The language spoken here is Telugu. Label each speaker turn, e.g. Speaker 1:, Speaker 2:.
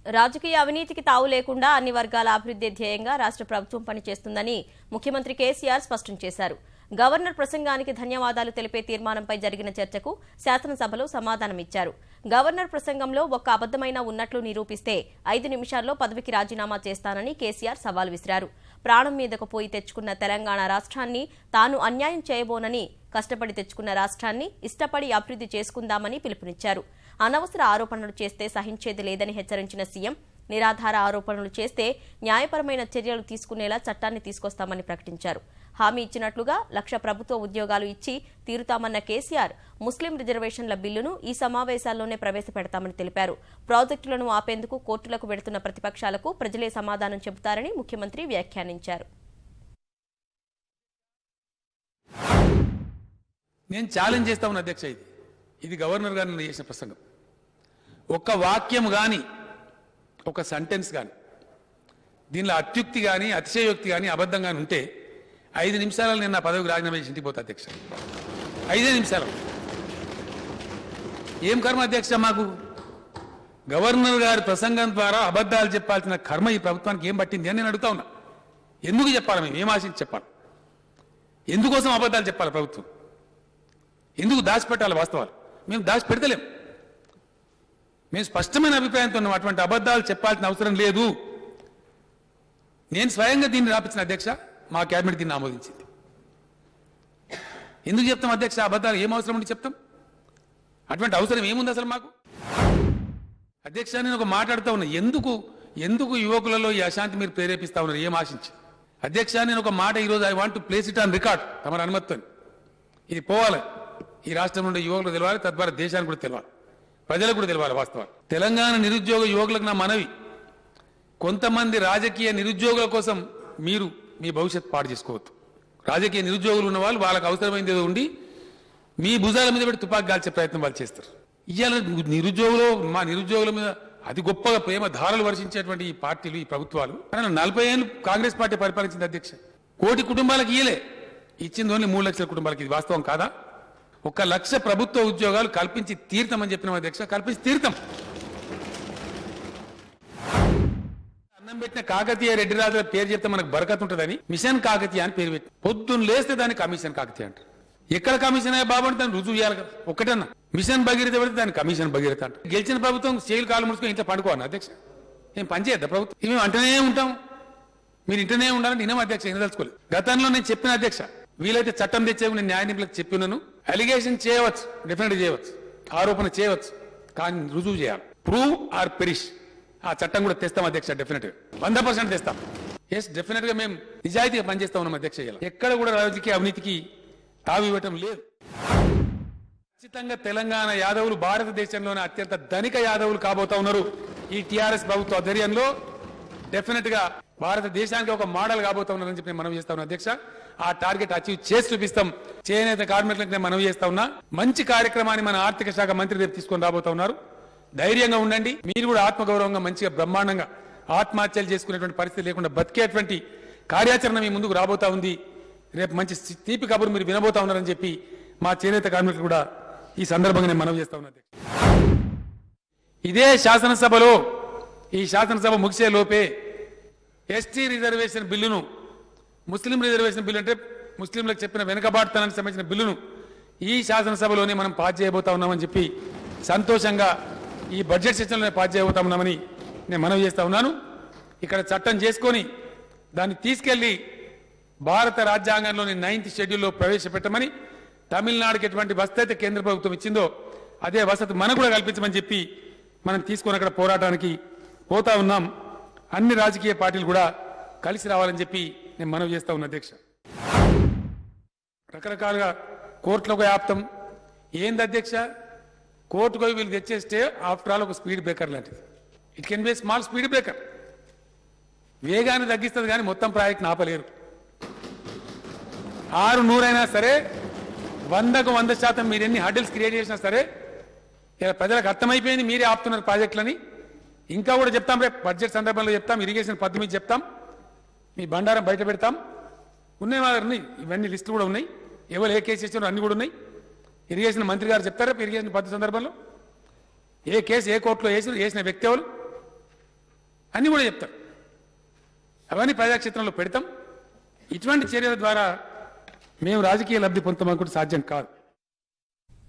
Speaker 1: రాజకీయ అవినీతికి తావు లేకుండా అన్ని వర్గాల అభివృద్ధి ధ్యేయంగా రాష్ట్ర ప్రభుత్వం పనిచేస్తుందని ముఖ్యమంత్రి కేసీఆర్ స్పష్టం చేశారు. గవర్నర్ ప్రసంగానికి ధన్యవాదాలు తెలిపే తీర్మానంపై జరిగిన చర్చకు శాసనసభలో సమాధానమిచ్చారు. గవర్నర్ ప్రసంగంలో ఒక్క అబద్దమైనా ఉన్నట్లు నిరూపిస్తే 5 నిమిషాల్లో పదవికి రాజీనామా చేస్తానని కేసీఆర్ సవాల్ విసిరారు. ప్రాణం మీదకు పోయి తెచ్చుకున్న తెలంగాణ రాష్ట్రాన్ని తాను అన్యాయం చేయబోనని, కష్టపడి తెచ్చుకున్న రాష్ట్రాన్ని ఇష్టపడి అభివృద్ధి చేసుకుందామని పిలుపునిచ్చారు. అనవసర ఆరోపణలు చేస్తే సహించేది లేదని హెచ్చరించిన సీఎం, నిరాధార ఆరోపణలు చేస్తే న్యాయపరమైన చర్యలు తీసుకునేలా చట్టాన్ని తీసుకొస్తామని ప్రకటించారు. హామీ ఇచ్చినట్లుగా 1,00,000 ప్రభుత్వ ఉద్యోగాలు ఇచ్చి తీరుతామన్న కేసీఆర్ ముస్లిం రిజర్వేషన్ల బిల్లును ఈ సమావేశాల్లోనే ప్రవేశపెడతామని తెలిపారు. ప్రాజెక్టులను ఆపేందుకు కోర్టులకు వెడుతున్న ప్రతిపక్షాలకు ప్రజలే సమాధానం చెబుతారని ముఖ్యమంత్రి వ్యాఖ్యానించారు.
Speaker 2: నేను ఛాలెంజ్ చేస్తా ఉన్న అధ్యక్ష, ఇది గవర్నర్ గారిని చేసిన ప్రసంగం. ఒక్క వాక్యం కానీ, ఒక సెంటెన్స్ కానీ, దీనిలో అత్యుక్తి కానీ, అతిశయోక్తి కానీ, అబద్ధం కానీ ఉంటే 5 నిమిషాలలో నేను నా పదవికి రాజీనామా చేసి ఇంటికి పోతా అధ్యక్ష. 5 నిమిషాలు. ఏం కర్మ అధ్యక్ష మాకు? గవర్నర్ గారి ప్రసంగం ద్వారా అబద్ధాలు చెప్పాల్సిన కర్మ ఈ ప్రభుత్వానికి ఏం పట్టింది అని నేను అడుగుతా ఉన్నా. ఎందుకు చెప్పాలి? మేము ఏం ఆశించి చెప్పాలి? ఎందుకోసం అబద్ధాలు చెప్పాలి ప్రభుత్వం? ఎందుకు దాచిపెట్టాలి వాస్తవాలు? మేము దాచిపెడతలేం. మేము స్పష్టమైన అభిప్రాయంతో ఉన్నాం. అటువంటి అబద్ధాలు చెప్పాల్సిన అవసరం లేదు. నేను స్వయంగా దీన్ని రాపించిన అధ్యక్ష, మా కేబినెట్ దీన్ని ఆమోదించింది. ఎందుకు చెప్తాం అధ్యక్ష అబద్ధాలు? ఏం అవసరం ఉండి చెప్తాం? అటువంటి అవసరం ఏముంది అసలు మాకు? అధ్యక్ష, నేను ఒక మాట్లాడుతూ ఉన్నా, ఎందుకు యువకులలో ఈ అశాంతి మీరు ప్రేరేపిస్తా ఉన్నారు? ఏం ఆశించి? అధ్యక్ష, నేను ఒక మాట ఈరోజు I want to place it on record, తమ అనుమతితో. ఇది పోవాలి, ఈ రాష్ట్రం నుండి యువకులకు తెలవాలి, తద్వారా దేశానికి కూడా తెలవాలి, ప్రజలకు కూడా తెలవాలి వాస్తవాలు. తెలంగాణ నిరుద్యోగ యువకులకు నా మనవి, కొంతమంది రాజకీయ నిరుద్యోగుల కోసం మీరు మీ భవిష్యత్తు పాడు చేసుకోవద్దు. రాజకీయ నిరుద్యోగులు ఉన్న వాళ్ళు వాళ్ళకి అవసరమైంది ఏదో ఉండి మీ భుజాల మీద పెట్టి తుపాకి గాల్చే ప్రయత్నం వాళ్ళు చేస్తారు. ఇవాళ మా నిరుద్యోగుల మీద అతి గొప్పగా ప్రేమ ధారలు వర్షించేటువంటి ఈ పార్టీలు, ఈ ప్రభుత్వాలు 40 ఏళ్ళు కాంగ్రెస్ పార్టీ పరిపాలించింది అధ్యక్ష. 1 కోటి కుటుంబాలకు ఇయ్యలే, ఇచ్చింది ఓన్లీ 3 లక్షల కుటుంబాలకి. ఇది వాస్తవం కాదా? 1,00,000 ప్రభుత్వ ఉద్యోగాలు కల్పించి తీర్థమని చెప్పిన అధ్యక్ష, కల్పించి తీర్థం. అన్నం పెట్టిన కాకతీయ రెడ్డి రాజుల పేరు చెప్తే మనకు బరకత్ ఉంటుందని మిషన్ కాకతీయ అని పేరు పెట్టి పొద్దున్న లేస్తే దాన్ని కమిషన్ కాకతీయ అంటారు. ఎక్కడ కమిషన్ అయ్యే బాబు అంటే దాన్ని రుజువు చేయాలి కదా. ఒకటన్నా మిషన్ భగీరథ పెడితే దాన్ని కమిషన్ భగీరథ అంట. గెలిచిన ప్రభుత్వం చేతులు కాలు ముడుచుకొని ఇంట్లో పండుకోవాలి అధ్యక్ష. ఏం పని చేయద్దా ప్రభుత్వం? మేము అంటనే ఉంటాం, మీరు ఇంటనే ఉండాలని నేనేం అధ్యక్ష వినదలుచుకోలేదు. గతంలో నేను చెప్పిన అధ్యక్ష, వీలైతే చట్టం తెచ్చే నేను న్యాయ నిపుణులకు చెప్పినాను. అలిగేషన్ చేయవచ్చు, డెఫినెట్ చేయవచ్చు, ఆరోపణ చేయవచ్చు, కానీ రుజువు చేయాలి. Prove or perish. ఆ చట్టం కూడా తెస్తాం అధ్యక్ష, డెఫినెట్ గా 100% తెస్తాం. ఎస్, డెఫినెట్ గా మేము నిజాయితీగా పనిచేస్తా ఉన్నాం అధ్యక్ష. ఎక్కడ కూడా రాజకీయ అవినీతికి తావి ఇవ్వటం లేదు. ఖచ్చితంగా తెలంగాణ యాదవులు భారతదేశంలోనే అత్యంత ధనిక యాదవులు కాబోతా ఉన్నారు. ఈ టీఆర్ఎస్ ప్రభుత్వ ఆధ్వర్యంలో డెఫినెట్ గా భారతదేశానికి ఒక మోడల్ కాబోతా ఉన్నారని చెప్పి నేను మనవి చేస్తా ఉన్నా అధ్యక్ష. ఆ టార్గెట్ అచీవ్ చేసి చూపిస్తాం. చేనేత కార్మికులకు నేను మనవి చేస్తా ఉన్నా, మంచి కార్యక్రమాన్ని మన ఆర్థిక శాఖ మంత్రి రేపు తీసుకొని రాబోతా ఉన్నారు. ధైర్యంగా ఉండండి. మీరు కూడా ఆత్మగౌరవంగా మంచిగా బ్రహ్మాండంగా ఆత్మహత్యలు చేసుకునేటువంటి పరిస్థితి లేకుండా బతికేటువంటి కార్యాచరణ మీ ముందుకు రాబోతా ఉంది. రేపు మంచి తీపి కబురు మీరు వినబోతా ఉన్నారని చెప్పి మా చేనేత కార్మికులు కూడా ఈ సందర్భంగా నేను మనవి చేస్తా ఉన్నా. ఇదే శాసనసభలో, ఈ శాసనసభ ముగిసే లోపే ఎస్టీ రిజర్వేషన్ బిల్లును, ముస్లిం రిజర్వేషన్ బిల్లు అంటే ముస్లింలకు చెప్పిన వెనుకబాటుతనానికి సంబంధించిన బిల్లును ఈ శాసనసభలోనే మనం పాస్ చేయబోతా ఉన్నామని చెప్పి సంతోషంగా ఈ బడ్జెట్ సెషన్లోనే పాస్ చేయబోతా ఉన్నామని నేను మనవి చేస్తా ఉన్నాను. ఇక్కడ చట్టం చేసుకొని దాన్ని తీసుకెళ్లి భారత రాజ్యాంగంలోని 9th షెడ్యూల్లో ప్రవేశపెట్టమని, తమిళనాడుకి ఎటువంటి వసతి అయితే కేంద్ర ప్రభుత్వం ఇచ్చిందో అదే వసతి మనకు కూడా కల్పించమని చెప్పి మనం తీసుకొని అక్కడ పోరాటానికి పోతా ఉన్నాం. అన్ని రాజకీయ పార్టీలు కూడా కలిసి రావాలని చెప్పి నేను మనవి చేస్తా ఉన్నా అధ్యక్ష. రకరకాలుగా కోర్టులకు ఆప్తం ఏంది అధ్యక్ష? కోర్టుకు వీళ్ళు తెచ్చేస్తే ఆఫ్టర్ ఆల్ ఒక స్పీడ్ బ్రేకర్ లాంటిది. It can be small speed breaker. వేగాన్ని తగ్గిస్తుంది కానీ మొత్తం ప్రాజెక్ట్ ఆపలేరు. 600 అయినా సరే, 100కు 100% మీరు ఎన్ని హర్డిల్స్ క్రియేట్ చేసినా సరే ఇలా ప్రజలకు అర్థమైపోయింది మీరే ఆపుతున్నారు ప్రాజెక్టులని. ఇంకా కూడా చెప్తాం, రేపు బడ్జెట్ సందర్భంలో చెప్తాం, ఇరిగేషన్ పద్ధతి మీద చెప్తాం, మీ బండారం బయట పెడతాం. ఉన్నాయి మా దగ్గర, ఇవన్నీ లిస్టులు కూడా ఉన్నాయి, ఎవరు ఏ కేసు చేసినారో అన్ని కూడా ఉన్నాయి. ఇరిగేషన్ మంత్రి గారు చెప్తారా ఇరిగేషన్ పద్ధతి సందర్భంలో ఏ కేసు ఏ కోర్టులో వేసిన వ్యక్తి ఎవరు, అన్ని కూడా చెప్తారు. అవన్నీ ప్రజాక్షేత్రంలో పెడతాం. ఇటువంటి చర్యల ద్వారా మేము రాజకీయ లబ్ధి పొందడం అనుకుంటే సాధ్యం కాదు.